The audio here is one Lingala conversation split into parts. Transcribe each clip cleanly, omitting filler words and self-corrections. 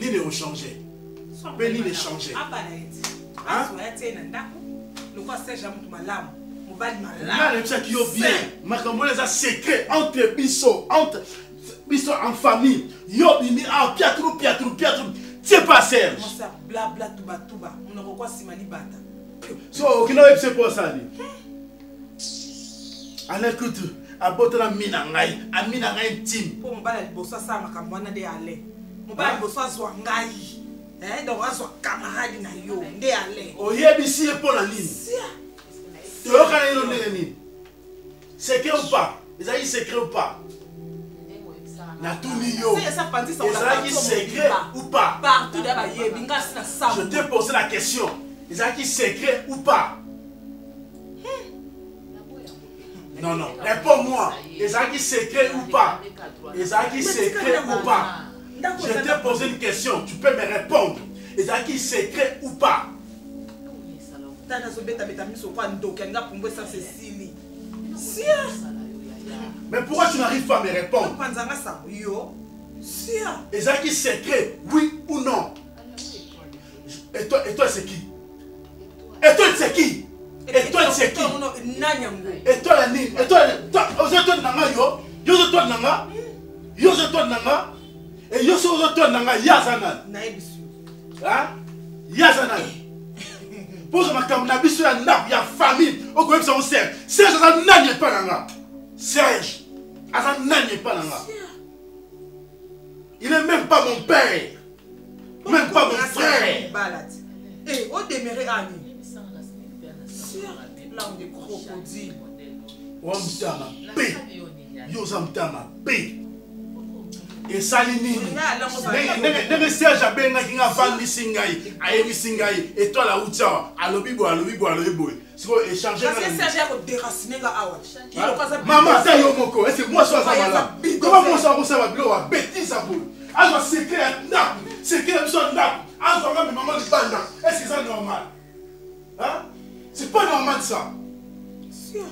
Nini ont changé. Nini ont changé. Hein? Qui est bien. Makambo les a secret entre biso en famille. Yo bimi ah piatrou. C'est pas Serge. Blabla tuba. On a quoi simali bata. So kina web c'est pour ça ni. Allez écoute, abote la mina ngai, amina ngai intime. Pour mbala liboso sa makambo na de ale. Mbala liboso azwa ngai. Donc azwa camarade na yo, nde ale. Oyebisi pour la ligne. Tu vois quand il est nini? Secret ou pas? Ils ont secret ou pas? Na tout yo. Ils ont secret ou pas? Partout là-bas, binga sina sa. Je t'ai posé la question. Ils ont secret ou pas? Non, réponds-moi. Ils ont secret ou pas? Ils ont secret ou pas? Je t'ai posé une question. Tu peux me répondre. Ils ont secret ou pas? Mais pourquoi tu n'arrives pas à me répondre? Ils ont secret, oui ou non? Et toi c'est qui? Et toi c'est qui? Et toi c'est qui? Et toi la nini? Et toi nanga yo? Yo toi nanga? Yo toi nanga? Et yo toi nanga yazana? Hein? Yazana? Pose ma caméra, na biso ya ndap ya famille. O ko ebisa on Serge. Serge ça n'anye pas nanga. Serge, ça n'anye pas nanga. Il est même pas mon père. Même pas mon frère. Eh, on demeure Annie. L'homme de crocodile. Wamtama P. Yo zamtama P. Et Salini. Nenge Serge abenga kinga vandi singai, ayebi singai, et toi la outia, alobibo. Siko échanger. Parce que Serge a déraciné la awa. Maman, c'est yo moko. Est-ce que moi sois ça malade? Comment moi ça va bilo wa bêtise ça pour? Alors secret na, secret besoin na. Alors même maman de banda. Est-ce que c'est normal? Hein? C'est pas normal ça.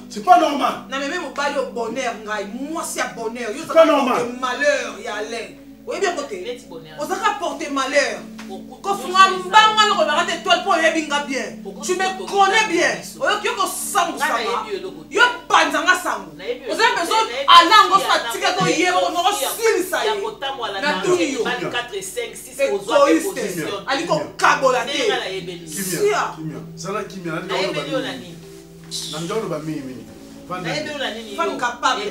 C'est pas normal. Non mais même au bal au bonheur ngai, moi c'est bonheur. Yo pas normal. Malheur ya l'air. Oui bien côté. On ça porter malheur. Quand tu m'as mbanga le regarder toi pour yebinga bien. Tu me connais bien. Oyo ko sangu ça. Yo panzanga sangu. On a besoin alango sa tika to yebo no sili ça. Na tout yo. 4 5 6 aux autres positions. Aliko kabola te. Kimia. Ça la kimia. Nanjolo ba mimi. Femme capable.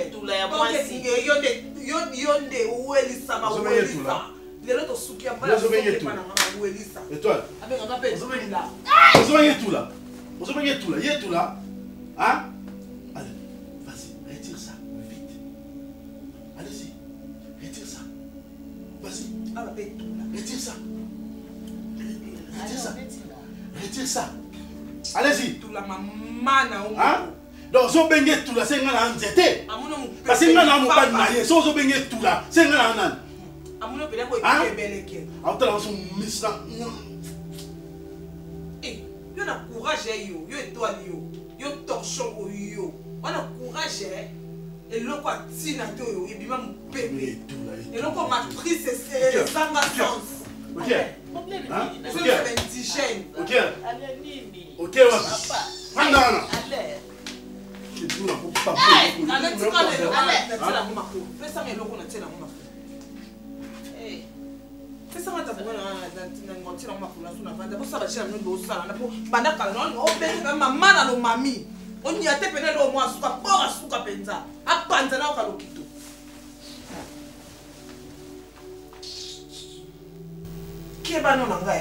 Yonde uwelisa ma uwelisa. Lelo to sukia mbala na uwelisa. Étoile. Avec on appelle là. Vous voyez tout là. Vous voyez tout là. Il y a tout là. Hein? Allez, vas-y, retire ça vite. Allez-y. Retire ça. Vas-y. Retire ça. Retire ça. Allez-y. Tout la maman na o. Hein? Donc so bengue tout là, c'est ngana nzete. Parce que ngana mo pas marié, so bengue tout là, c'est ngana nan. Amuno pele ko ibeleke. Autant son misna. Eh, yo na courage yo étoile yo torchon yo. On a courage et loko atina to yo ebima mbebe. Et loko matrice c'est sanga sens. OK. Hein? OK. Indigène. OK. Allez nini. OK wa. Allez. Allez. Tout là pour pas. Fais ça mais loko na tena mama. Eh. Fais ça mata bona na ngotira mama kuna suna vanda. Bo saba chira ndo sala na po banda kala no obeka mama na no mami. Oni ate pene lo mwa suka bora suka penza. Apanza na ka lokito. Kieba no nanga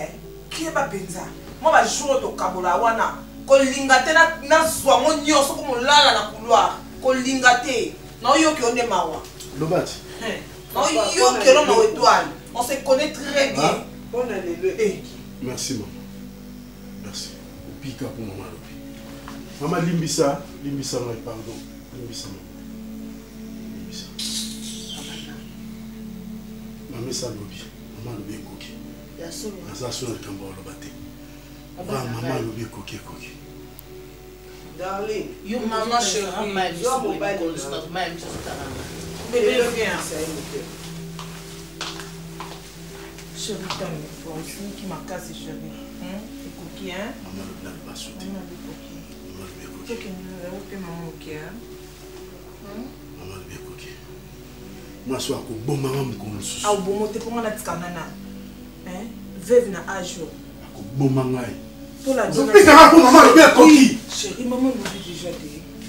kieba penza. Mo ba jour to kabola wana. Kolinga te na zwa mo nyoso ko molala na couloir. Kolinga te. Na yo ki onde mawa. Lobati. Na yo ki ono ma étoile. On se connaît très bien. Bonne année le. Merci maman. Merci. Pika pour maman. Maman limbisa moi pardon. Limbisa. Maman ça lobi. Maman lobi koki. Ya solo. Asa solo kamba lobate. Maman lobi koki. Darling, you maman chérie, yo mobile is not mine, just bébé viens. Chérie, t'as une force qui m'a cassé, chérie. C'est coquille, hein? Maman, le blanc va sauter. Maman, le coquille. Maman, le bien Tu coquille. es maman, ok, hein? Maman, le bien coquille. Moi, je suis à bon maman, je suis Ah, bon, tu peux m'en dire nana. Hein? Veuve na âge. bon maman. Pour la Je vais faire pour maman, le bien coquille. Chérie, maman me dit déjà.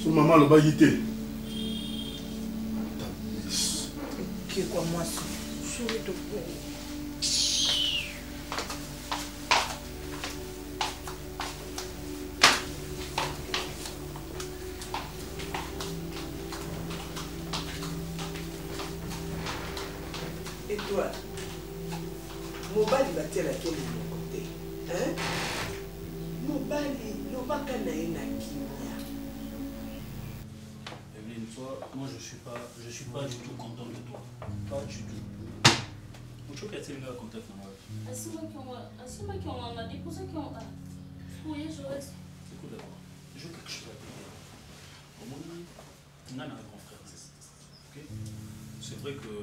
Son maman, le baillité. Qui est quoi, moi, ça? Chérie, te plaît. Et toi, mobali va-t-il à quel côté? Hein? Mobali, l'obaka na kimia. Evelyne, toi, moi je suis pas du tout content de toi. Pas du tout. Mucho que tu me contact na moi. Asima qui on a déposé qui on a. Oui, je reste. Écoute d'abord, je veux quelque chose à te dire. Au moins, on a un grand frère. OK? C'est vrai que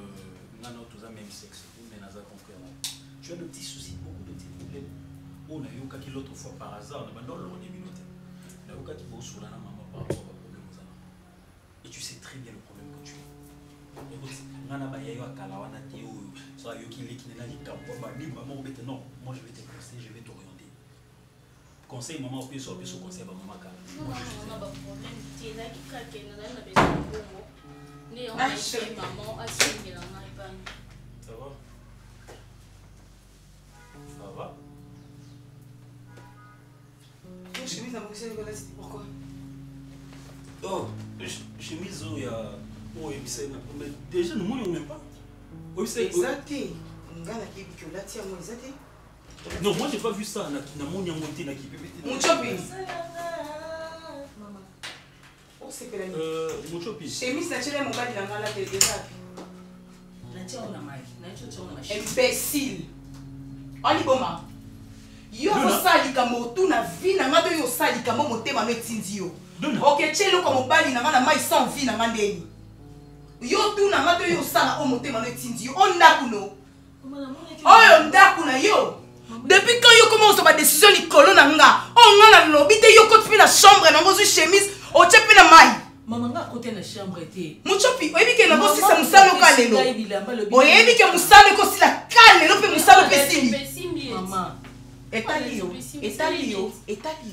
on a tous le même sexe, mais on a un grand frère. Tu as de petits soucis, beaucoup de petits problèmes. On a eu un cas qui l'autre fois par hasard, on a dans l'ordre des minutes. On a eu un cas qui va sur la maman par rapport aux problèmes aux enfants. Et tu sais très bien le problème que tu as. Non, moi je vais te conseiller, je vais t'orienter. Conseil maman, on peut se conseiller à maman. Non, on a pas de problème. Tu es là qui craque, on a besoin de bongo. Mais on a chez maman, à ce qu'il en a pas. Ça va? Ça va? Chemise à boxer, c'est pourquoi? Oh, chemise, il y a. Oh, mais déjà, nous ne même pas. Exact. Non, moi j'ai pas vu ça. Mon chopi. Mon chopi. Chemise naturelle, mon bali dans la télé. Imbécile. On y boma. Yo sali kamo tu na vie na ngado yo sali kamo motema no etindi yo. Ok, chelo comme bali na ngana mai sans vie na ngandeni. Yo tu na ngado yo sala o motema no etindi yo. On ndakuno. Oyo ndakuna yo. Depuis quand yo commence ma décision ni kolo na nga. On nga na lobby te yo kotipi na chambre na ngozu chemise o chepi na mai. Maman nga côté na chambre te. Muchopi, oyebi ke na bosi sa musalo kalelo. Oyebi ke musalo ko sila kalelo pe musalo pe sili. Maman. Etalio.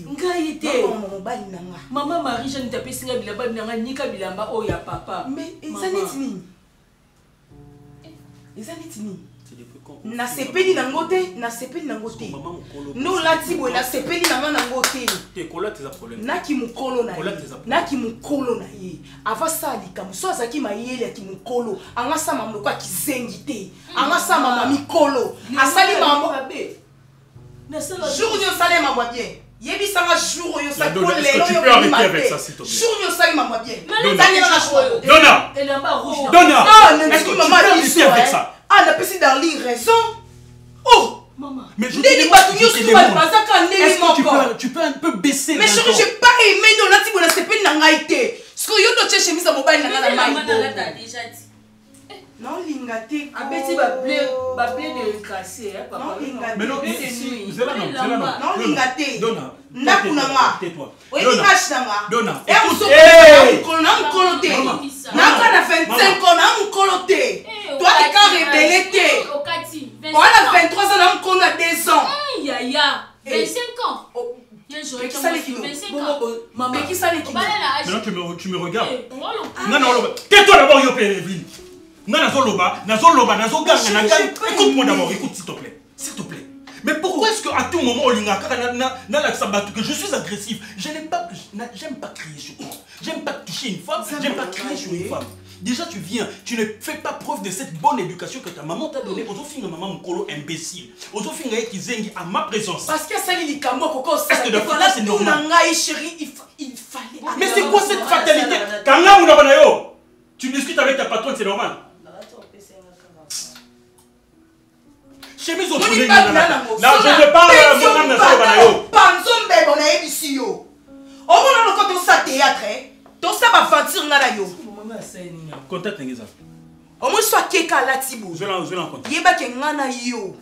Ngai te. Maman bali na nga. Maman Marie Jeanne tapé singa bilamba binanga nika bilamba o ya papa. Mais ezaneti nini? Ezaneti nini? Na sepeli na ngote, na sepeli na ngote. No lati boy na sepeli na nga na ngote. Te kola tes problèmes. Naki mukolo na ye. Naki mukolo na ye. Ava sali kamu so azaki mayele ki mukolo. Anga sama mloko akizengi te. Anga sama mami kolo. Asali mambo babe. Na sala jour yo sali mambo bien. Yebi sanga jour yo sali ko Est-ce que tu peux arrêter avec ça s'il te plaît? jour yo sali mambo bien. Donna. Elle a pas rouge. Donna. Est-ce que tu peux arrêter avec ça? Ah, la personne Darly raison. Oh! Maman. Mais je Est-ce que tu peux un peu baisser? Mais chérie, j'ai pas aimé dans la table, c'est pas une ngaïté. Ce que yo doit chemise à mobile na la maille. Non, lingate. Abeti ba blé de cassé hein papa. Mais non, c'est là non. Non, lingate. Donna. Ndakunanga. Tais-toi. Oui, image nanga. Donna. Et on se na mkolote. Nanga na 25 ans na mkolote. Toi tu quand rebelle te. Voilà 23 ans na mkolo na 2 ans. Yaya, 25 ans. Mais qui ça les kilos? Maman, qui ça les kilos? Maintenant tu me regardes. Non. Tais-toi d'abord yo Evelyne. Écoute-moi d'abord, écoute s'il te plaît. S'il te plaît. Mais pourquoi est-ce qu'à tout moment, que je suis agressif? J'aime pas crier sur toi. J'aime pas toucher une femme. J'aime pas crier sur une femme. Déjà, tu viens, tu ne fais pas preuve de cette bonne éducation que ta maman t'a donnée. Aux maman mokolo imbécile. Aux qui zengi à ma présence. Parce que ça il kambo koko. Est-ce que voilà c'est normal? Chérie, il fallait. Mais c'est quoi cette fatalité? Quand tu discutes avec ta patronne, c'est normal. Chemise au poulet. Non, je ne parle pas de mon âme. Panzon bébé, on a ici yo. On a encore tout ça théâtre. Tout ça va aventure na yo. Contact Ngeza. Au moins soit keka la tibo. Je vais l'en compter. Yeba ke ngana yo.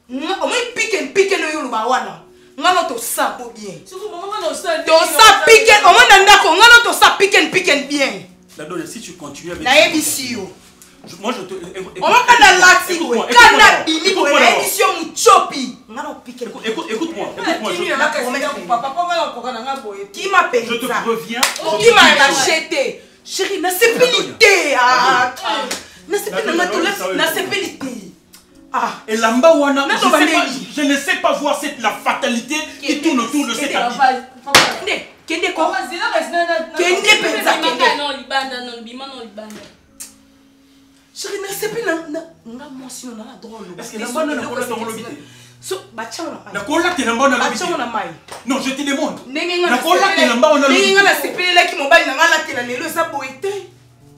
Moi pique no yulu ba wana. Ngano to sa po bien. Surtout maman ngano sa. To sa pique o mona ndako ngano to sa pique bien. La donne si tu continues avec. Na ebisio. Moi je te on va pas dans l'attiqué. Kana bini pour la émission muchopi. Ngano pique. Écoute-moi. Qui m'appelle? Je te reviens. Qui m'a jeté? Chérie, na sepelité. Na sepelité. Et Lamba Wana, je ne sais pas voir la fatalité qui tourne autour de cette habit. Kende ko? Kende penza kende. Non libanda non bima non libanda. Chérie, na sepelité na mention na drôle. Est-ce que Lamba na kola ton lobité? So bachana mai. Na kola te Lamba na lobité. Bachana mai. Non, je te demande. Na kola te Lamba na lobité. Nenga na sepelité ki mobali na ngala te na lelo esa boité.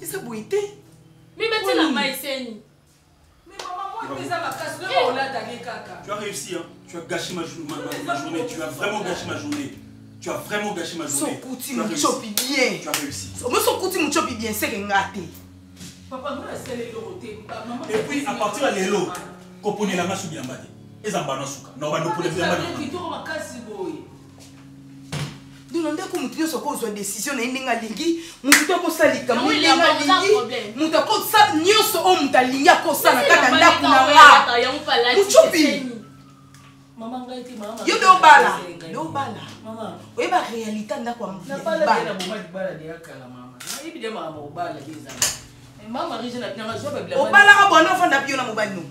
Esa boité. Mais bête na mai seni. Tu as réussi, hein? Tu as gâché ma journée. Tu as vraiment gâché ma journée. Tu as réussi. C'est que et puis à partir de l'élo, Kopone la masse bien bâtie. Et Zambana Souka. Non, on va nous poser bien bâtie. Nous avons une décision na ndinga lingi mututo ko salika mulinga lingi mutako sa nyoso o mutalinga ko sana kata ndaku na nga muchopi maman ngaiti mama yo do bala mama we ba réalité ndaku wa na pala na bomba dibala de akala mama na ibi de mama obala biza mama rijina tnanga zo ba bila obala ka bono fanda biyo na mobali no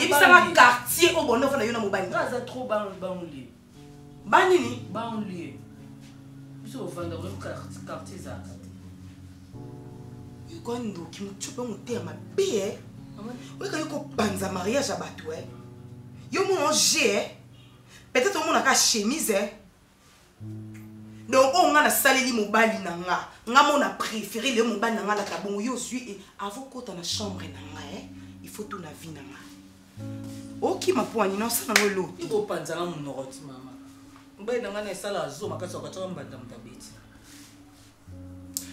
yebisa ma quartier o bono fanda yo na mobali ngaza trop banli banini banlieue biso vanda le quartier zaka ko ndo ki muchopa mutema be we ka yoko banza mariage abatu yo mo manger peut-être on a ka chemise donc on a saleli mobali na nga mo na préféré le mobali na nga la kabongo yo suis avant ko ta na chambre na nga il faut tout na vie na nga oki mapoani na sana ngolo ibo panza nga munokoti mama mbaye nanga na sala zo makasa ka tsamba mtabeti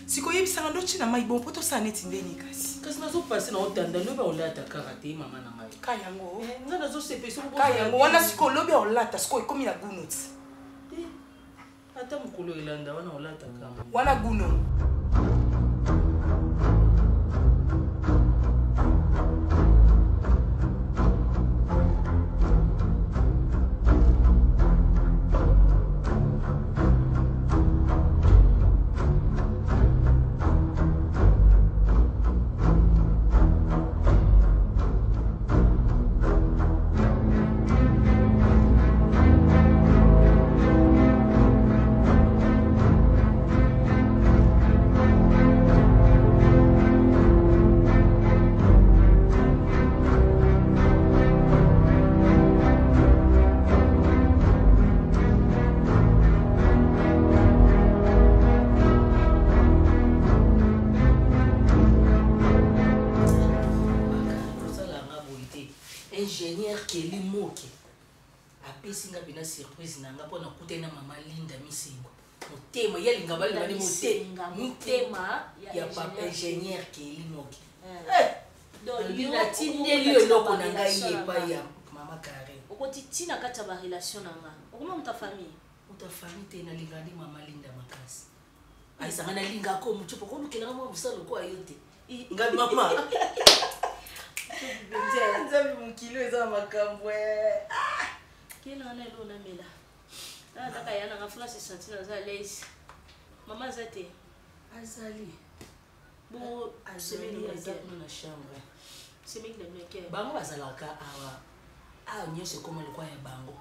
siko yebisanga ndo china mai bon poto sa neti ndeni kasi nazo passer na otanda loba olata karate mama na ngai kayango nga nazo sepeso kayango wana siko lobi olata siko ikomi na gunot ata mukolo elanda wana olata kama wana guno ingénieur Kelly Moke apesinga bina surprise nanga pona kutena mama Linda Misengo mutema yalinga bali bali mutema ya papa ingénieur Kelly Moke donc Linda tindeli eloko nanga yepa ya mama Karen okoti tina kata ba relation nanga okoma muta famille tena lingani mama Linda makasi aisanga na linga ko muchupo ko mukela mo busalo ko ayote ngali mama nzambi mukilo eza makambo kila na elo na mela taka yana ngafuna sisantina za lazy mama zate azali bo azali na chambre semi de meke bango bazalaka awa nyose koma lekwa ya bango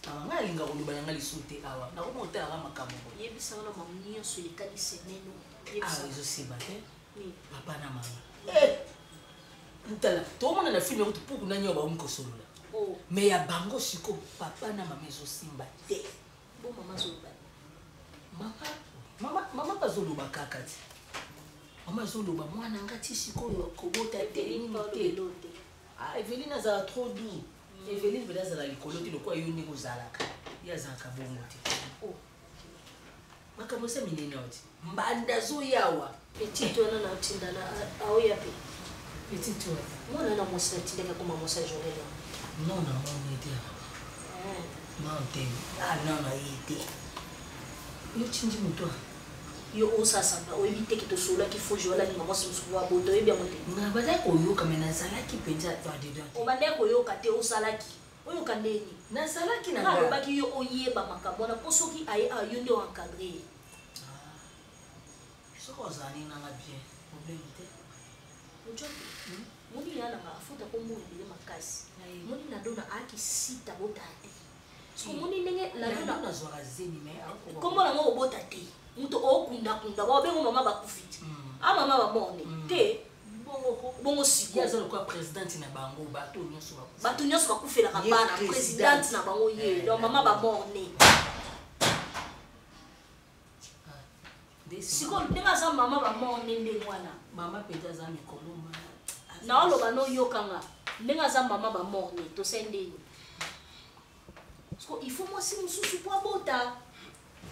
mama ngalinga kuluba nanga lisute awa na komota ya makambo yebisa na mama nyonso ekali semeno yebisa ezo siba te papa na mama ntala tomona na film yokuti puku na nyoba umkosolola mais ya bango siko papa na mama ezo simba te bo mama zoloba mama bazoloba kaka ti mama zoloba mwana ngati sikoyo kobota te ni te Eveline azala trop doux Eveline bela azala likolo ti lokwa yo ndenge ozalaka ye azalaka bongo te makambo se minene oti mbanda zoyawa petite wana na tindana aoya pe petite wana Moi, on a mon statut de comment mon séjour est là. Non, non, on était. Non, t'es. Ah, non, non, il était. Yo, tu dis, toi. Yo, on s'assemble. On évite que tu sois là, qu'il faut jouer là, maman, si vous voulez, vous devez bien monter. Non, bah, d'accord, yo, comme un salaki, peut dire, toi, dedans. On va dire que yo, kate au salaki. Oyo kandeni. Na salaki na ba. Ba ki yo oyeba makambo na poso ki aye a yo ndio encadrer. Soko zani na bien. Problème te. Ojo. Moni yana ma afuta ko mo ile makasi. Moni na dona aki sita botate. Siko moni nenge la dona zwara zeni me ako. Kombo na ngo botate. Muto okunda kunda ba bengo mama ba kufiti. A mama ba mone. Te bongo siko. Ya zalo kwa president na bango bato nyoso ba. Bato nyoso ba kufela ka bana president na bango ye. Donc mama ba mone. Siko ndinga za mama ba mone ndenge wana. Mama peta za mikoloma. Na oloba no yokanga. Ndinga za mama ba mone to sendeni. Siko il faut moi si mususu pour bota.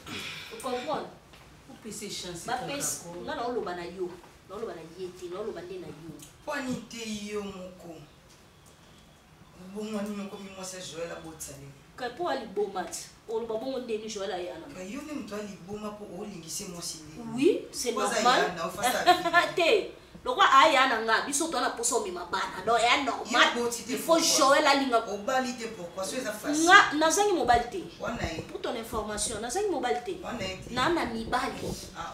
Vous comprenez? Pour passer chance. Ba pesa ngana oloba na yo. Na oloba na yeti, na oloba ndena yo. Kwani te yo moko. Bongo ni moko mi moi c'est Joël abotali. Ka po ali bomati. Oloba bongo ndeni Joël ayana. Ka yo ni mto ali boma po olingise moi sili. Oui, c'est normal. Te le roi ayana nga biso to na poso mi mabana. Donc est normal. Il faut Joël alinga obalite pourquoi c'est ça facile. Nga nazangi mobilité. Wana Pour ton information, nazangi mobilité. wana Na na mibali.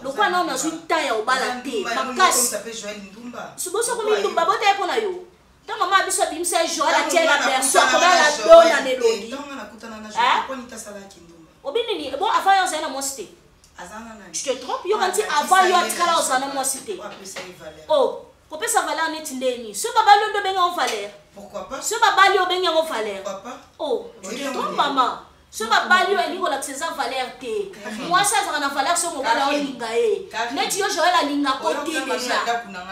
Le roi na nazu taya obala te. Makasi. Ça fait Joël Ndumba. Suboso ko mi ndumba bote pona yo. Ta mama biso bimse Joël a tiela berso ko la dona ne logi. Tonga na kutana na Joël ko ni tasala kindumba. Obinini bon avant yo zana mo cité. Azana na. Tu te trompes, yo kanti avant yo atikala osana mo cité. Oh, ko pesa valeur net ndeni. Ce baba lo ndo benga en valeur. Pourquoi pas? Ce baba li o benga en valeur. Pourquoi pas? Oh, tu te trompes maman. Ce baba li o elingo la tseza valeur te. Moi ça ça na valeur ce mo bala o linga e. Net yo Joël a linga côté déjà.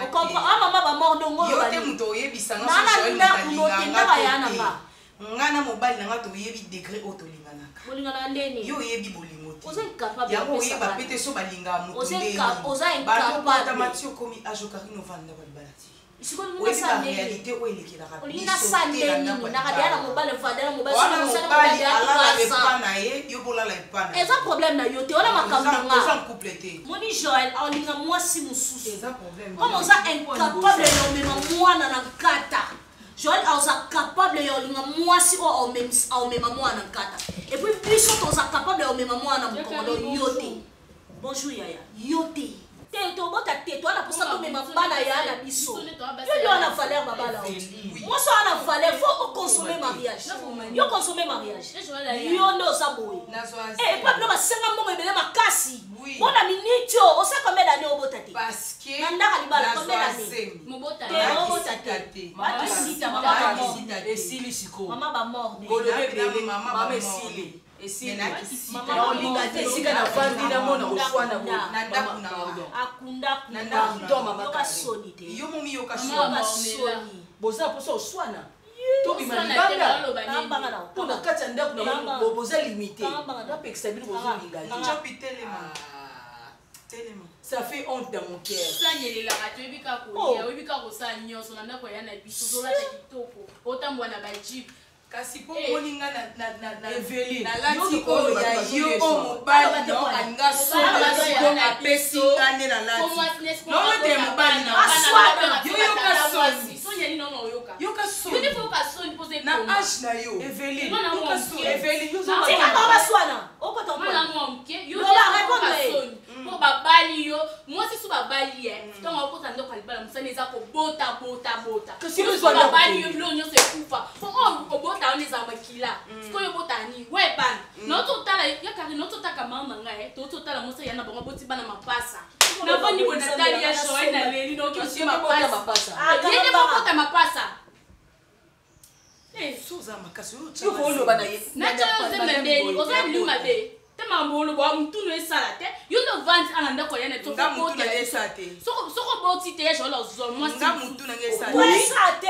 On comprend ah maman ba mort ndongo yo ba. te muto yebisanga so Joël na ngana mobali nanga to yebi degré otolinganaka. Bolingana ndeni. Yo yebi bolimo te. Oza incapable. Yango yeba pete so balinga muto ndeni. Oza incapable. Ba matio komi ajokarino vanda balbalati. Isikoni Oui, sa la réalité où il est la rapide. Olina sandeni na kadiana mobile fadela mobile wana mobali ala le sa. pana ye yo bola la pana. Eza problème na yo te wala makambo nga. Oza compléter. Moni Joël olinga mwasi mususu. Eza problème. Comme oza incapable yo mema mwana na kata. Joël oza capable yo linga mwasi o mema mwana na kata. Et puis biso oza capable yo mema mwana mkongo yote. Bonjour yaya. Yote. Te to bota te to ala posa to mema bana ya na biso. Yo ana valeur babala. Moi ça ana valeur faut consommer mariage. Yo consommer mariage. Yo ndo saboy. Eh pas no basenga mbongo ebele makasi. Bona minute o sa combien d'années o bota te. Parce que nanda kalibala combien d'années. Mo bota. Te bota te. Mama sita mama mort. Esili siko. Mama ba mort. Kolobe bele mama esili. Esili. Mama olinga te sika na vandi na mona oswana bo. Akunda Nanda to mama ka soni te. yo momi yo ka Mama soni. soni. Boza poso oswana. To bi Oswana te malibanga. baloba nini. Pour na kati ya ndako na boza limité. Na pekisa bino bozo linga. Njopi telema. Telema. Ça fait honte dans mon cœur. Sanyelelaka toyebika kolia oyebika kosala nyonso na ndako ya na biso ozolata kitoko otambwa na bajipe kasi po moninga na Eveline na lati oyo ya yo o mobali no anga so apesi ngane na lati no te mobali na aswata yo yo ka soni sonya ni nono oyoka yo ka soni yo defo ka soni pose na age na yo Eveline Non, non, yo ka non, soni non. Eveline yo C'est quand baba swana. Oko to mwana mwanke yo Non, ba defo ka répondre. soni po babali yo mwasi su babali ntango okota ndoko alibala mosani eza kobota Kasi yo yo zwa ndako babali te. yo bilo nyonso ekufa po obota wana eza makila sikoyo obota ni we bana nototala yakari nototaka mama ngai tototala mosa yana bango boti bana mapasa navandi bonatali ya Joël na leli noki mapasa yende bokota mapasa suza makasi yo koloba na ye nacha ozemba ndeni oza bili mabe te mambolo bo mutunu esala te yo no vandi ana ndako yana to nga mutu na esa te soko boti te ya Joël ozol moi nga mutu na esa te Wesate.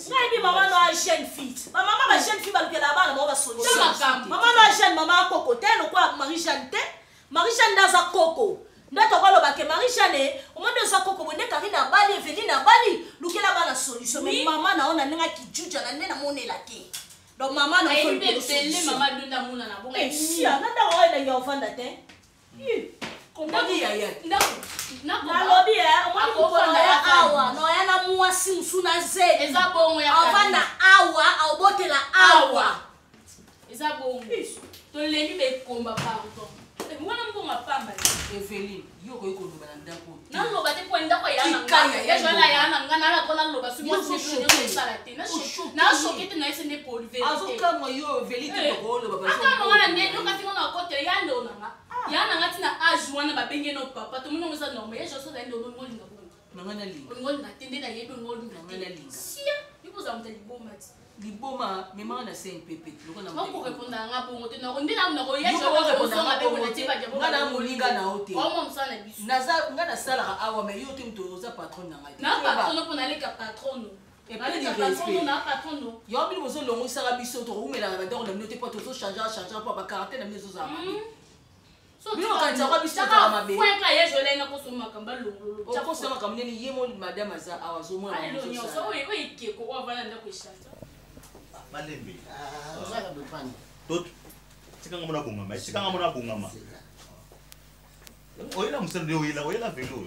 Ngai mama no a jeune fille. Mama ba jeune fille balukela bana mo ba solution. Mama no a jeune mama koko te no kwa Marie Jeanne te. Marie Jeanne daza koko. Ndata kwa loba ke Marie-Jeanne, au moins de ça koko bonde Karina bali Evelyne na bali, lukela ba la solution mais maman na ona nenga ki juja na nena monela ke. Donc maman na faut le maman dunda mona na bonga. Si nanda wa na yo vanda te. Comment ya na lobby au moins ko na awa no ya na muasi usuna ze. Eza bongo ya avanda awa au botela awa. Eza bongo. To leli be komba pardon. Mwana mbonga pamba. Evelyne, yo ko loba na ndako. Na loba te po ndako ya na ngana. Ya jona ya na ngana na kona loba su mo se ne sala te. Na choqué te na ese ne pour vérité. Azoka mo yo Evelyne ko loba ba. Aka ngana ne yo ka tinga na kote ya ndo na. Ya na ngati na age wana ba benge no papa. To mo ngisa normal. Ya joso da ndo no ngolinga bongo. Ngana linga. Ngoli na tende na yebe ngolinga. Ngana linga. Sia, ipo za mtali bomba ti. Liboma mema na 5 pepe loko na moko répondre nga bongo te na ndina na ko yeso ko répondre be ko te ba jabo ngana molinga na hotel o mo msana biso naza ngana sala awa mais yo te mto za patron na ngai na patron pour na le ka patron et puis le patron na patron yo bi bozo longo sala biso to umela ba donc na note pas to changer pour ba caractère na biso za so bi o kanza kwa biso ta mabe kwa ka yeso le na ko so makamba longo o ko so makamba ni yemo madame za awa zo mo na biso so o ike ko wa vana nda ko shanta Malembe. D'autres. C'est quand on a bon mais c'est quand on a bon maman. Oh il a musel de il a vélo.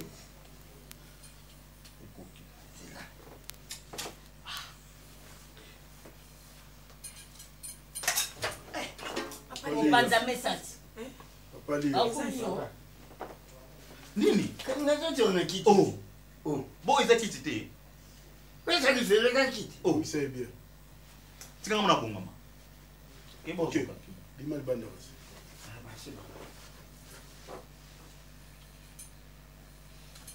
On va dans message. Papa li. Nini? Oh. Oh. Bon ils a quitté. Mais ça lui fait le gars quitte. Oh, c'est bien. C'est quand on a bon maman. Ok. Dis-moi le bandage. Ah bah c'est bon.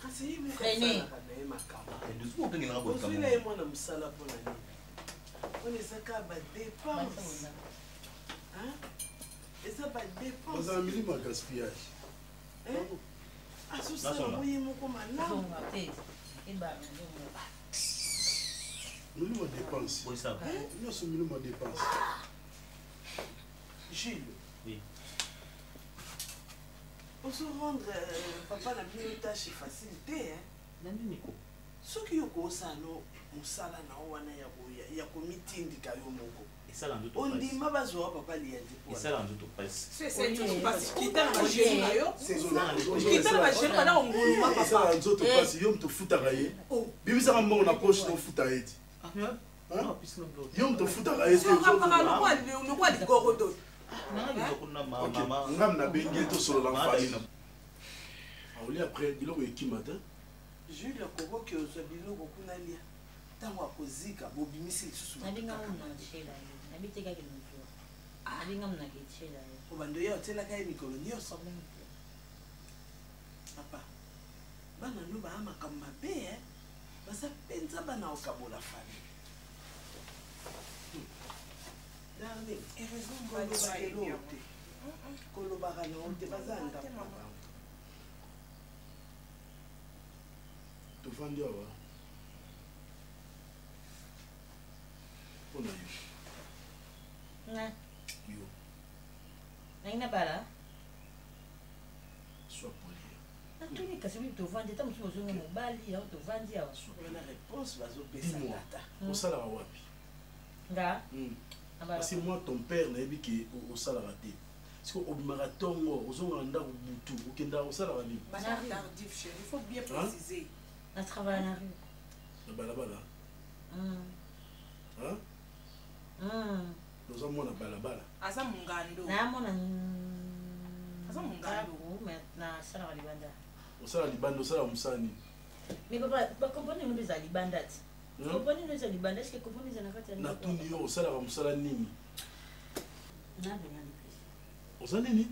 Kasi mu René. Doucement on ngena bon kama. Osile mwana musala pona ni. On ezaka ba dépense. Hein? Eza ba dépense. Dans un minimum gaspillage. Hein? Asusala moyi moko malamu. Minimum dépense. Oui ça. Nous sommes minimum dépense. Gilles. Oui. On se rendre papa na bino tâche facilité hein. Nani niko. Soki yoko osano musala na wana ya komitindika yo moko. Esala ndoto. Ondima bazwa papa liandi po. Esala ndoto presse. C'est tout parce qu'il t'a ba jeune na yo. C'est Qu'il t'a ba jeune na ngulu ma papa. Ça nzoto passe yo mto futa kaye. Bibisa mbongo na poche no futa eti. Yo mto futa kaye. So papa no kwa ligorodo. Ngam na bengi to solo la famille. Auli après biloko ekimata. Jules Kobo ki ozo biloko kuna lia. Tango akozika bobimisi lisusu. Nabinga mna chela yo. Nabiteka ke mtu. Nabinga mna ke chela yo. Obando ya otela kai mikolo nyonso. Papa. Bana no ba makamma be basa penza bana okabola famille. Darling, heureusement que vous avez l'autre. Kolobaka na onte bazanda. Tofandi awa. Ona yo. Na. Yo. Naina bala. Sois poli. Natuni kasi bi tovandi ta musu ozonga mobali au tovandi awa. La réponse va zo pesa ngata. Osala wapi? Nga. Parce que moi, ton père n'a pas dit au salarié. Parce que au marathon, aux Ouganda, au Boutou, au Kenda, au salarié. Tardif, chérie, il faut bien préciser. On travaille dans la rue. Balabala. Hein? Nous avons la balabala. Asa mungando. Na mona. Asa mungando. Mais na sala libanda. Au salarié libanda, au salarié musani. Mais papa, pas comprendre nous les libanda. Comprendre nous les libanda, est-ce que comprendre les anakati na tuni yo au salarié musala nini? Na benani. Au nini?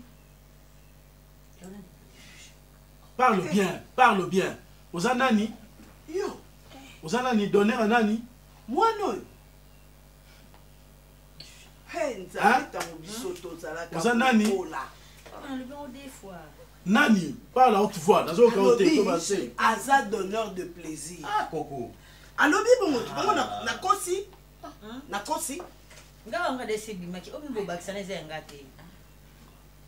Parle bien, parle bien. Aux anani? Yo. Aux anani, donner un nani? Moi non. Henza, aux anani? On le voit des fois. Nani? Parle à haute voix. Dans un côté, Azad d'honneur de plaisir. Ah Coco. Alobi bongo, bongo na kosi. Na kosi. Nga nga de sebi maki, omi bo bakisana ze ngate.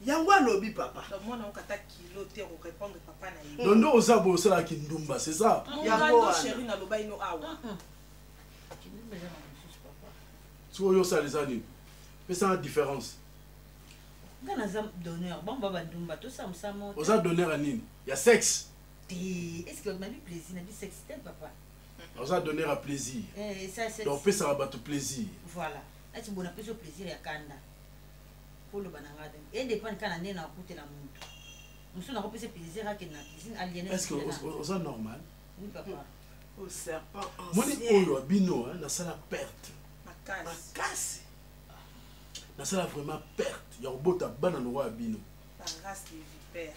yango alobi papa Moi, on a kilo pour répondre papa na Non, non, oza bosala kindumba, c'est ça. Yango chéri na loba ino awa. Tu vois ça les années. Mais ça a une différence. Quand on a donneur, bon baba ndumba tout ça me ça monte. Oza donneur à nini? Il y a sexe. Est-ce que on a du plaisir, on a du sexe papa? Oza donneur à plaisir. Ça c'est. Donc ça va tout plaisir. Voilà. Là tu bonne plus au plaisir ya kanda. Pour le bananga. Et dépend quand on est na côté la montre. Nous sommes en plus plaisir à que na cuisine aliénée. Est-ce que oza normal? Oui papa. au serpent Moi ancien oyo bino na sala perte. makasi Na sala vraiment perte. Ya robota bana no wa bino. La race des vipères.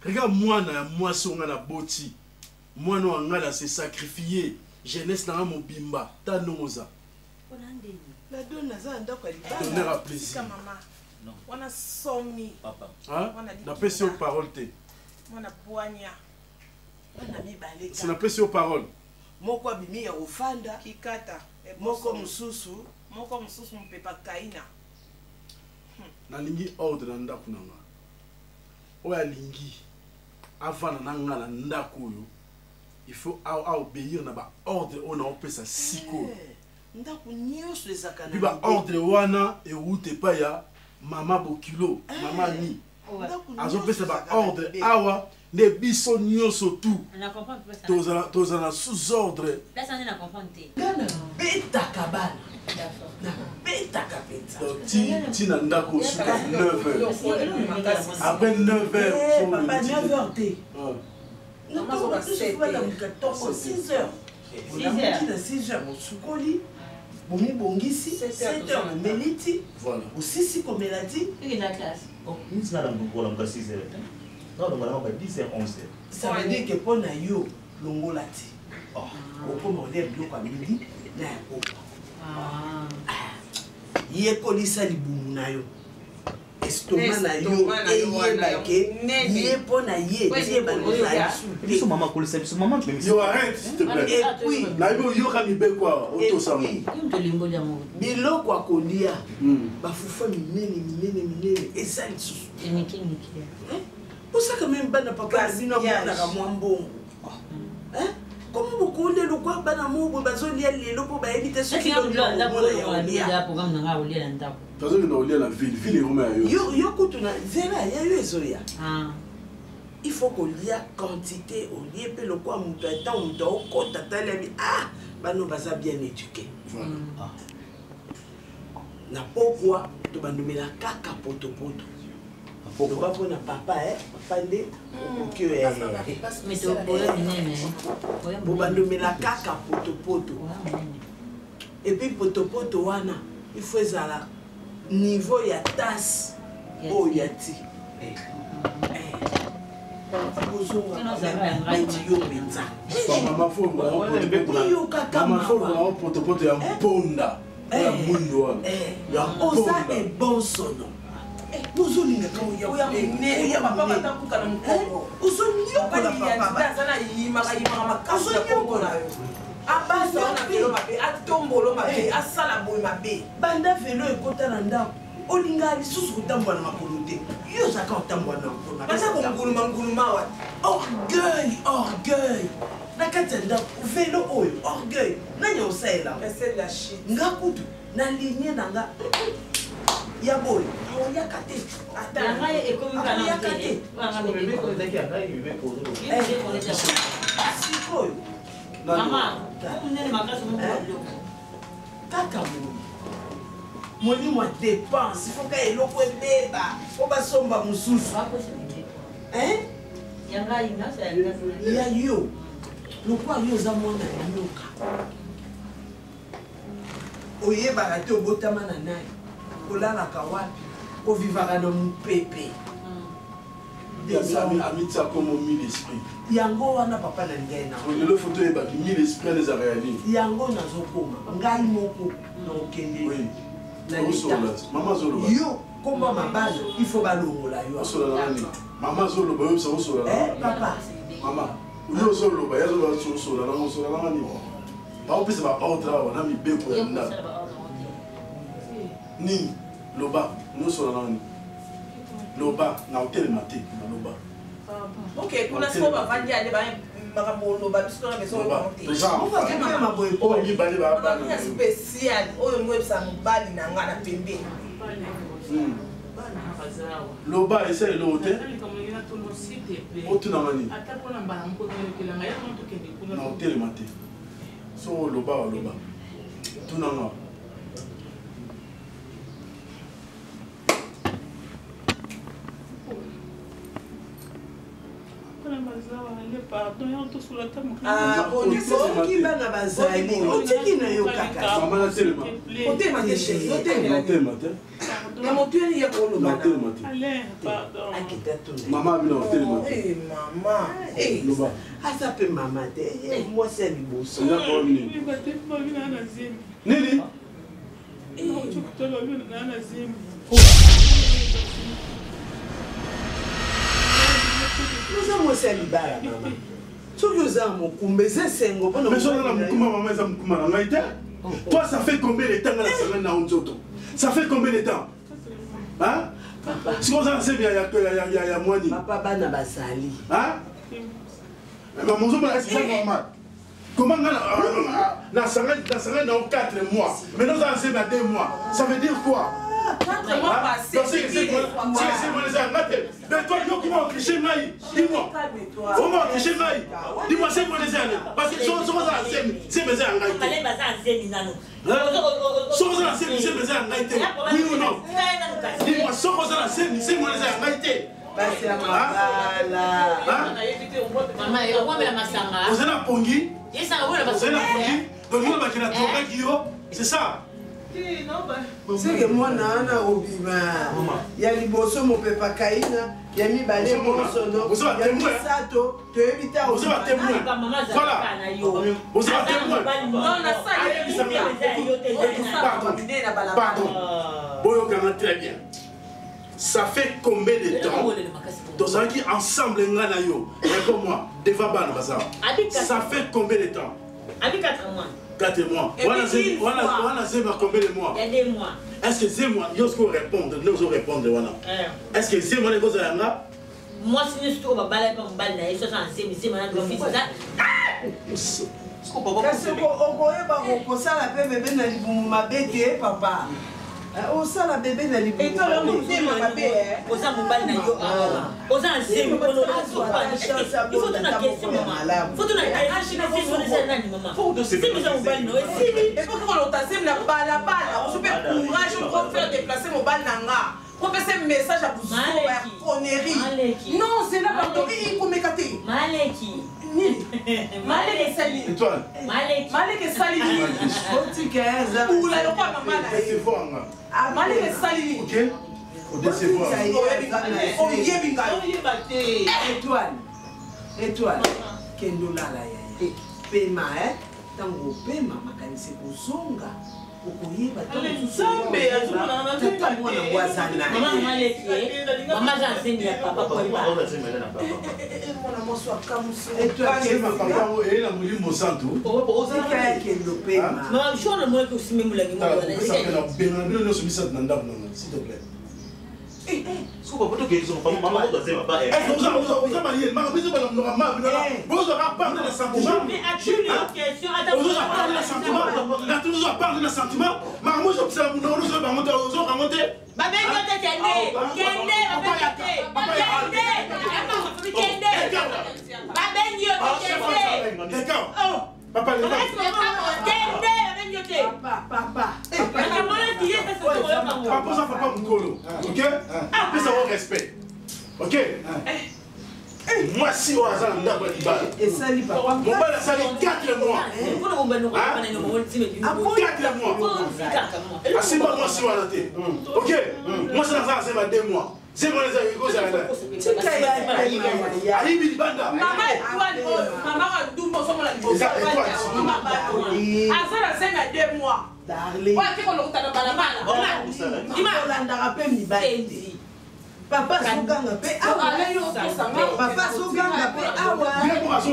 Regarde moi na moi songa na boti. Moi no ngala se sacrifier. Jeunesse na mobimba ta noza. On a ndeni. la donne naza ndako ya Donner libala à plaisir. Maman. Non. On a somi. Papa. Hein? On a dit Na pesi aux paroles te. On a boigna. bana mibale C'est na pesi aux paroles. moko abimi ya kofanda Kikata. moko mosusu Moko mususu mpepa kaina. Nalingi ordre na ndako nanga. Oya lingi. Avant na ngala ndako yo. Il faut obéir na ba ordre on a opesa siko. ndako nyonso ezaka Puis ba ordre wana e route pa ya mama bokilo, mama ni. Azopesa ba ordre awa ne biso nyonso tout. On a compris un peu ça. Tozana sous ordre. Là ça on a compris. ngana betaka bana na betaka penza Donc ti na ndako suka 9h. Après 9h papa 9h te Maman, on a 7 6h 6h mosukoli bomibongisi 7h momeliti Voilà. osisi komela ti Il est la classe. Nisi na ndako la 6 heures. Non, donc on a 10 heures 11 heures. ça veut dire que mpo na yo longola ti okoma olia biloko ya midi na ya kopa yekolisa libumu na yo estoma na yo eyebake ye mpo na ye yeba Biso mama kolisa biso mama pe biso. Yo arrête s'il te plaît. et puis Na yo kami be quoi auto sama. Il me limbo ya mo. biloko ya kolia bafufa minene eza lisusu Miki. osaka meme bana papa na bino amonaka mwa mbongo komo bokolia lokwa bana mobo bazolia lelo mpo bayebi te soki ya programme nanga olia ndako. Tazo na olia la ville roma yo. yo kutu na nzela ya yo ezoya Ah. il faut kolia quantité olie mpe lokwa moto ata moto aokota talebi bano baza bien éduqué na pokwa tobandumela kaka potopoto loba mpona papa papa nde okoki Mais tu boya minene. bobandumela kaka potopoto epuis potopoto wana il faut ezala niveau ya tase oyo ya ti ozongaeti yo mpenza Mama fo ba poto ya mponda. Ya mundo wa. Ya oza ebonsono nozolingaka Oya minene. Papa batakuka na mkongo. ozoniokola papa Sana yimaka makasi ya kongo na yo. Abasa na kilo mabe, atombolo mabe, asala boy mabe. banda velo ekota na ndako olinga lisusu kotambola na makolo te yo ozalaka kotambola na makolo Basa nguluma wa. orgueil na kati ya ndako velo oyo orgueil nani osalela C'est la shit. nga kutu na linie na nga ya boye aoyaka te Yanga ekomi kana aoyaka te sikoyo Mama, nene makasi mo ko. kaka molimo ya dépense foka eloko ebeba po basomba mosusu Yanga inga sa ya yo lokwa yo oza mwana ya nyoka oyebaka te obotama na nani kolalaka wapi kovivaka na mopepe Amitia comme 1000 esprits. yango wana papa na ngai na Le photo est 1000 esprits les réalisés. yango nazokoma ngai moko na okende Oui. na lita Maman Zolo. yo komba mabana il faut balongola yo Maman Zolo ba yo so so la. papa Maman. Yo Zolo ba yo so so la na so la ni. Ba o pesa ba ordre wana mi be ko nda. Ni loba no so la ni. loba na hotel maté na loba. Ok, pour l'instant on va vendre aller ba makambo loba biso na maison monter. On va faire ma boy. Oh, il balé ba ba. Spécial. Oyo ngwe sa mbali na nga na pembe. Loba essaye le hôtel. Otunamani. Na hotel maté. So loba loba. Tunanga. Ah, on est qui va na bazali. On dit qui na yo kaka. Maman la telema. Hotel maté chez Hotel maté. Na moteur ya ko loba. Hotel maté. Allez, pardon. Akita to. Maman bi na hotel maté. Eh maman. Eh Loba. Asa pe mama te. Moi c'est liboso. Senya ko ni. Nini? Nous sommes aussi à Libara, maman. Tu veux un mot, mais c'est sengo. Mais ça na mukuma maman ça mukuma na ngai te. Toi ça fait combien de temps na semaine na onzoto? Ça fait combien de temps? Hein? Si on s'en sait bien il y a mois ni. Papa bana basali. Hein? Mais maman zo ba c'est normal. Comment na semaine dans 4 mois. Maintenant ça c'est dans 2 mois. Ça veut dire quoi? 4 mois passés. C'est moi les arnaques. Mais toi, tu vas tricher Maï. Dis-moi. Comment tricher Maï? Dis-moi, c'est moi les arnaques. Parce que c'est mes arnaques. C'est mes arnaques. Oui ou non? Dis-moi, c'est moi les arnaques. Vous êtes pongi? Donc vous avez la c'est ça? C'est que moi, Nana Obima, il y a les bossons, mon papa Kaina, il y a mis balé, mon sono, il y a mis Sato, tu évites à vous avez témoin. Voilà. Vous avez témoin. Non, la salle. Pardon. Boyo Gama, très bien. Ça fait combien de temps? Dans un qui ensemble, réponds-moi, devant Ban Bazar. Ça fait combien de temps? 4 mois. On a combien de mois? Il y a 2 mois. Est-ce que c'est moi? Nous allons répondre. Est-ce que c'est moi les gosses à la moi, si nous sommes balais comme balais, ils sont en zémi, c'est maintenant le fils. Parce qu'on ça la paix bébé n'a pas bébé papa. On ça la bébé n'a pas Et toi, on dit ma bébé. Aux gens balles n'a yo. Aux gens zémi, on il faut une question maman. Faut une question maman. Faut de ces gens balles no. Et pour qu'on t'assème la balle, on se fait courage pour faire déplacer mon balle nanga. Pour passer un message à vous connerie. Non, c'est là pardon, il faut m'écarter. Maleki. Malek Sali. Et toi? Malek Sali. Ou la loi maman là. Décevoir. Malek Sali. Ok. Au décevoir. On y est binga. Étoile. Kendo la la ya. Pema tango pema makanise kuzonga. Okoyeba Nzambe azuna na nzambe mwana bwazana. Maman Maleki. Maman zanzeni ya papa kwa iba. Mwana moso akamusi. C'est ma papa et la mouli mosanto. Ozika kendo pema. Maman shona mwe ko sime mulangi mwa na Ça fait la bénin de ce missat nandab s'il te plaît. Ce qu'on peut dire, maman doit dire papa. Vous avez marié, ma maison va nous ramener. Vous avez parlé de sentiments. Mais as-tu une question? Vous avez parlé de sentiments. Vous avez parlé de sentiments. Ma maman, je sais que nous sommes remontés. Babé, Papa, papa, Mukolo. Ok? Après ça, on respect. Ok? Moi, si on a ça, on a et ça lui papa. mon père a sali 4 mois. 4 mois. Ah, c'est pas moi si on a raté. Ok? Moi, c'est dans 2 mois. C'est moi les amis, Ali Bilbanda. Maman a 12 mois, maman a 2 mois. Darling. Papa soganga pe awa. Papa soganga pe awa.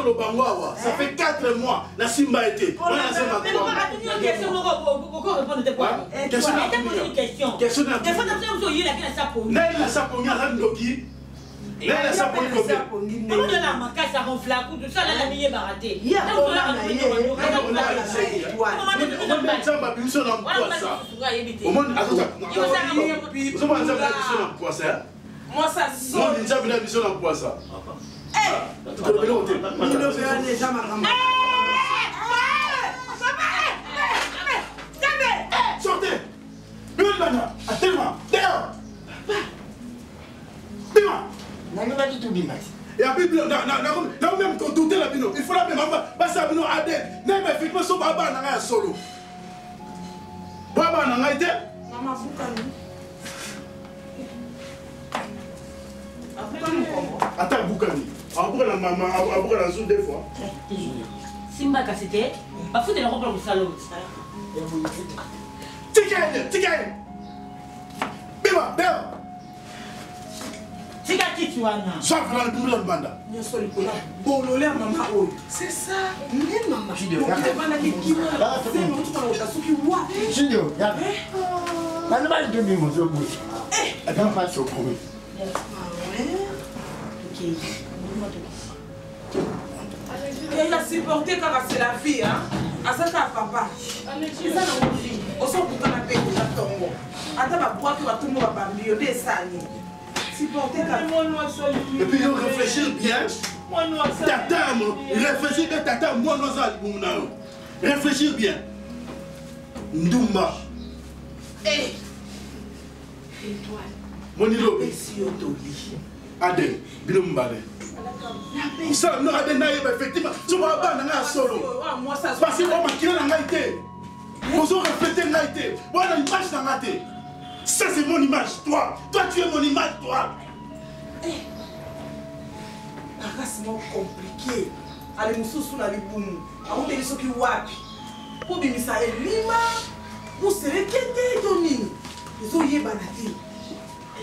le bango, ça fait 4 mois. La Simba était. On a fait ma question. Moi, ça sonne. Non, déjà, vous avez mis sur l'emploi, ça. Sortez! Bimana! Attends-moi! Dehors! Bima! Non, pas du tout, Bima. Et après, là même quand tout est là, il faut la même passer à Bino Adé. Même effectivement, son baba n'a rien solo. Baba n'a rien été? Maman, vous calmez. Attends, Boukani. Après la maman, après la zone des fois. Simba Kassete, pas foutre la robe au salon. Tikaï! Bima, dehors! Tika Kituana. Soit dans le boulot de Banda. C'est ça. Mais maman. Chidio, regarde. Elle a supporté quand c'est la vie, hein. À ça, t'as papa. C'est ça, non, aussi. On s'en fout dans la paix, on a tombe. Attends, ma boîte, va tout le monde va bambionner ça. Supporter quand et puis, il réfléchit bien. Tata, réfléchis bien, tata, moi, non, réfléchis bien. Ndoumba. Eh! Monilo. Adé, Bilombale. Ça, non, Adé, effectivement, tu vas pas dans solo. Parce que moi, qui n'a été. Vous aurez reflété n'a été. Voilà l'image dans la tête. Ça, c'est mon image, toi. Toi, tu es mon image, toi. C'est compliqué. Allez, nous sommes là, les boum. Avant de ce qui wapi. Pour bien ça, et lima. Vous serez qu'est-ce que tu ils ont y banati.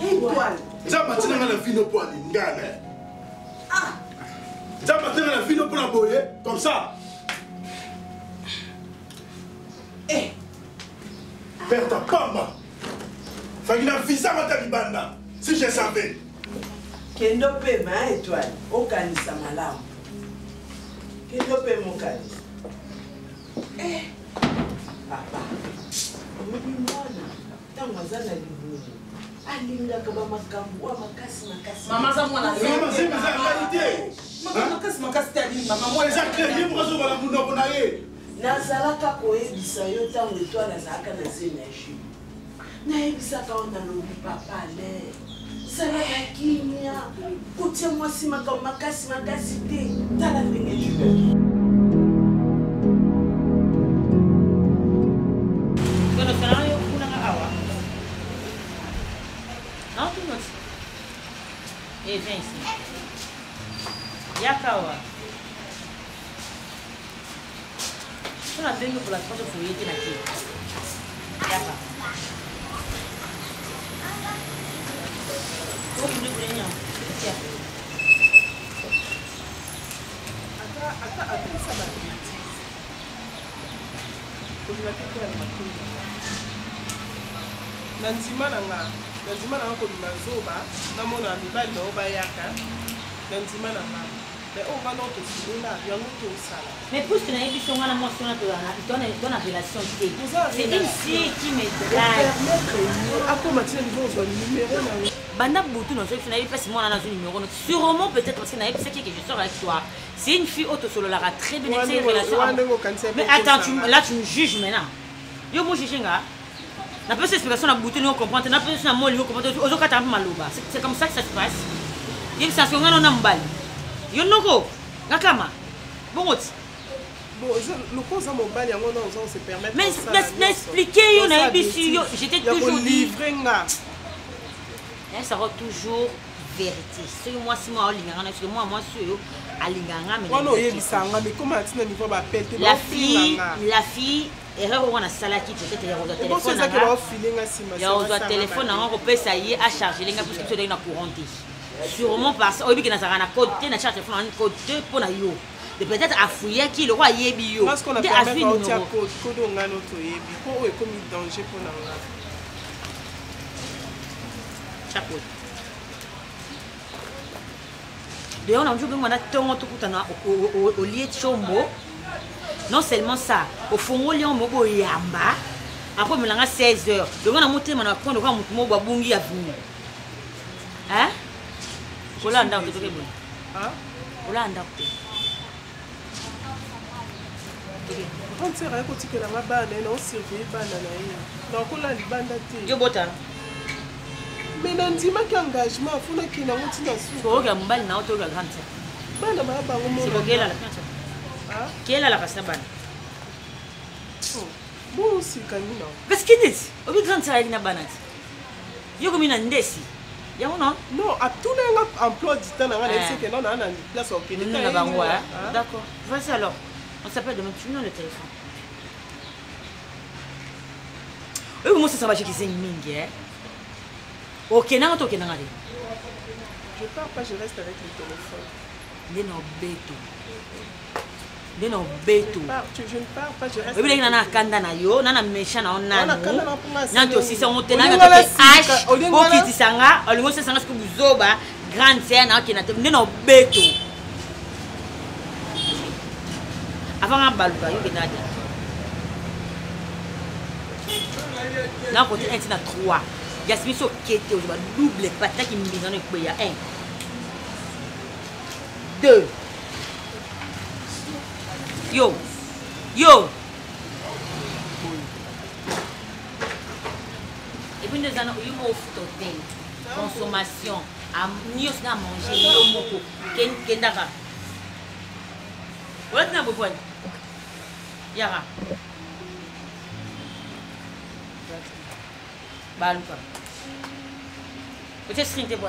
Étoile. Ça partit dans la vie pour aller. Ah. Ça partit dans la vie pour la boyer. Comme ça. Eh. Père ta pamba. Fagina visa mata libanda. Si je savais. Kendo pe ma étoile. Okanisa malamu. Kendo pe mon kanisa. Eh. Papa. Omi mwana. Tango azana libulu. Alingaka ba makambo wa makasi. Maman za mwana. Maman c'est ma réalité. Maman makasi tali maman moi les acteurs yebo zo bala mundo bona ye. Nazalaka koyebisa yo tango étoile azalaka na zemi ya jus. Nayebisaka ona lobi papa le. Salaka kimia. Kutia mwasi makambo makasi te. Tala ndenge jus. Et viens ici. Yakawa. On a besoin pour la troisième fois, il était là. Yaka. Oh, vous devez venir. Tiens. Attends, ça va. Nanzima nanga kobima zoba namona mibali na obayaka nanzima nanga mais on va notre cinéma yango tosala mais puisque na yebi songa na mwasi wana tona relation te c'est une fille qui me drague akoma tina niveau ozwa numéro na banda butu na soki na yebi pasi mwana na zwa numéro sûrement peut-être parce que na yebi c'est que je sors avec toi c'est une fille autosololaka très bien c'est une relation mais attends là tu me juges maintenant yo mo juger nga. La petite explication na bouton on comprend na petite na moli on comprend ozo kata maloba c'est comme ça que ça se passe il ça se ngana na mbali yo noko ngakama bongoti bon le cause mobile yango na on se permettre mais expliquer yo na ebisi yo j'étais toujours livré nga ça sera toujours vérité c'est moi si moi linganga na parce que moi si yo alinganga mais on oyebisanga mais comment atina niveau ba pete la fille erreur on a salaki peut-être il y a un téléphone il y a un téléphone on peut essayer à charger les gars parce que tu es dans courant sûrement parce que na code na charge téléphone en code pour na yo de peut-être afouiller qui le roi yebi yo. Parce qu'on a permis quand tu as code on a notre yebi. Pour eux comme danger pour nous. Chapeau. D'ailleurs, on a toujours besoin au lieu de chombo. Non seulement ça, au fond, on a un yamba. Après, on a 16 heures. Donc, on a monté mon account, on a monté mon babungi à venir. Hein? On a un dame. On a un dame. On sait rien quand tu es là bas, on surveille pas là. Donc, on a les bandes à Yo bota. Mais dans le dimanche engagement, il faut qu'il y ait un petit peu. Faut que mon bal na auto la grande. Bana ba ba mo. C'est lequel là? Ah? Quelle est la cassabane? Bon aussi kanina. Qu'est-ce qu'il dit? Obi grande ça ina banat. Yo comme ina ndesi. Ya non? Non, à tout le emploi du temps na c'est que non na place au Kenya. Non na bangwa. D'accord. Vas-y alors. On s'appelle demain, tu me donnes le téléphone. Oui, moi ça va chez qui c'est mingi hein. Ok, non, ok, non, allez. Je pars pas, je reste avec le téléphone. Deno beto. Deno beto. Je ne pars pas, je reste. Oui, nana kanda na yo, nana méchant na ona. Nanto si c'est on te na ka H. Oki tisanga, olingo se sanga ku buzoba, grande scène na okina te. Deno beto. Avant un baluka yo kena dia. Na côté 1 na 3. Yasmi so kete o ba double pata qui me bizana ko ya 1 2 yo et puis nous allons eu mo fototé consommation à mieux na manger yo moko ken daka wala na bofon yara baluka. Peut-être que c'est bon.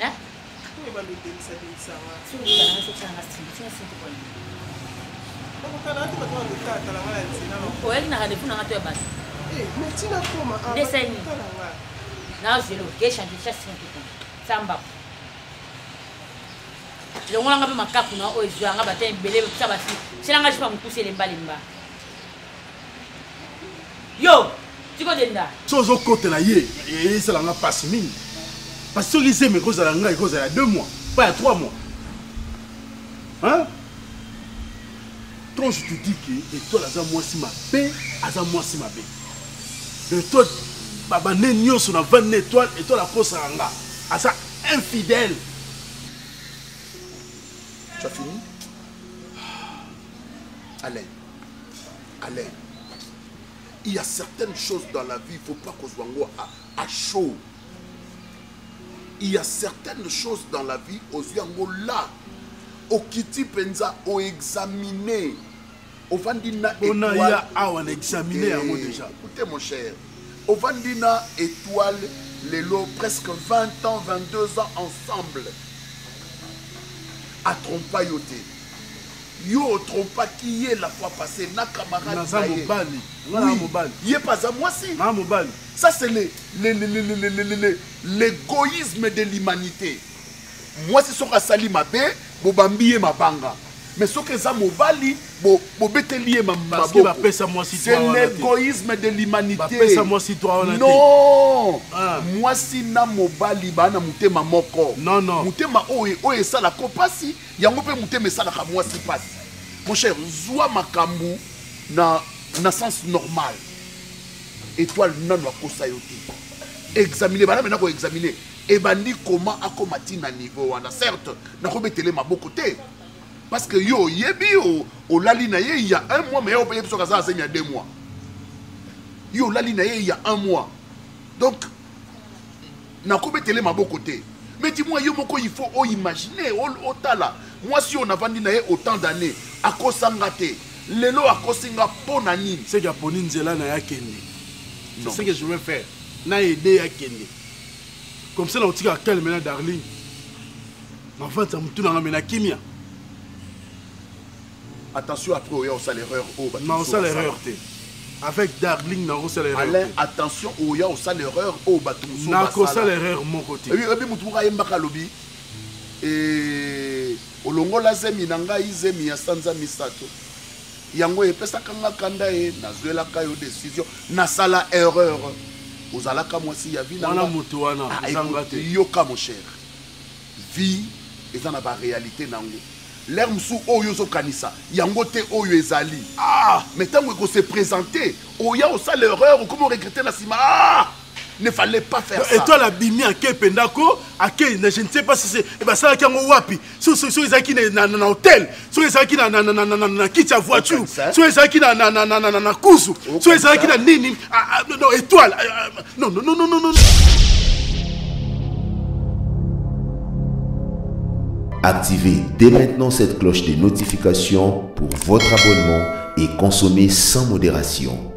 Hein? Oui, bah le dé ça dit ça. Si vous avez ça na stream, c'est bon. Donc quand on a tout le temps à la maladie là. Ouais, na rendez-vous na to bas. Eh, mais tu n'as comment à dessin. Na je le que changer chasse tout. Samba. Le ngona ngabe makapu na o ezwa ngaba te belé ça ba si. C'est là nga je pas me pousser les balimba. Yo, tu connais ça? Sozo côté là et ça l'a passé mine. Parce que ils aiment cause la nga cause il y a 2 mois, pas il y a 3 mois. Hein? Quand je te dis que et toi là moi si ma paix, à moi si ma paix. De toi baba nenyo sur la 20 étoiles et toi la cause la nga. À ça infidèle. Tu as fini? Allez. Il y a certaines choses dans la vie, il ne faut pas qu'on soit à chaud. Il y a certaines choses dans la vie, aux là, au kiti penza, au examiner, au vandina étoile. On a examiné déjà. Écoutez mon cher, au vandina étoile, les lots presque 20 ans, 22 ans ensemble. À Trompayoté. Yo trompa qui est la fois passée, na camarade. Il est pas à moi si. Ça c'est l'égoïsme de l'humanité. Moi c'est ce que sali ma bé, bobambi et ma banga. Mais ce que ça mobali, bobeteli et ma babo. C'est l'égoïsme de l'humanité. Non. Moi si na mobali ba na mutema moko. Non. Mutema oye ça la kopasi, yango pe mutema ça la moi si passe. Mon cher, zoua makambu na sens normal. Étoile non wa kosayote. Examiner bana maintenant ko examiner. Et bandi comment akomati na niveau wana certes, na ko betele maboko te. Parce que yo yebi o lali na ye il y a 1 mois mais yo paye sur ça il y a 2 mois. Yo lali na ye il y a 1 mois. Donc na ko betele maboko te. Mais dis-moi yo moko il faut imaginer au tala. Moi si on a vendu na ye autant d'années à kosangate. Lelo a kosinga pona nini. C'est japonais nzela na ya kende. C'est ce que je vais faire. Na aider ya kende. Comme ça, on tire à quel maintenant Darling. En fait, ça me tourne dans la kimia. Attention après, il y a l'erreur. Non, ça l'erreur. Avec Darling, non, ça l'erreur. Alain, attention, il y a l'erreur. Non, ça l'erreur, mon côté. Et puis, il y a un lobby. Et longola zemi na ngai zemi ya sanza misato yango epesaka nga kanda ye nazwelaka yo décision nasala erreur ozalaka mwasi ya vie wana moto wana ezanga te yoka mon cher vie eza na baréalité nango l'air mosusu oyo ozokanisa yango te oyo ezali mais ntango ekose présenter oya osala erreur okoma oregrete na nsima ne fallait pas faire ça. Et toi la bimi à quel pendako à quel je ne sais pas si c'est et ben ça qui en wapi sur les qui na hôtel sur les qui na quitte voiture sur les qui na kusu sur les qui na nini non étoile non. Activez dès maintenant cette cloche de notification pour votre abonnement et consommez sans modération.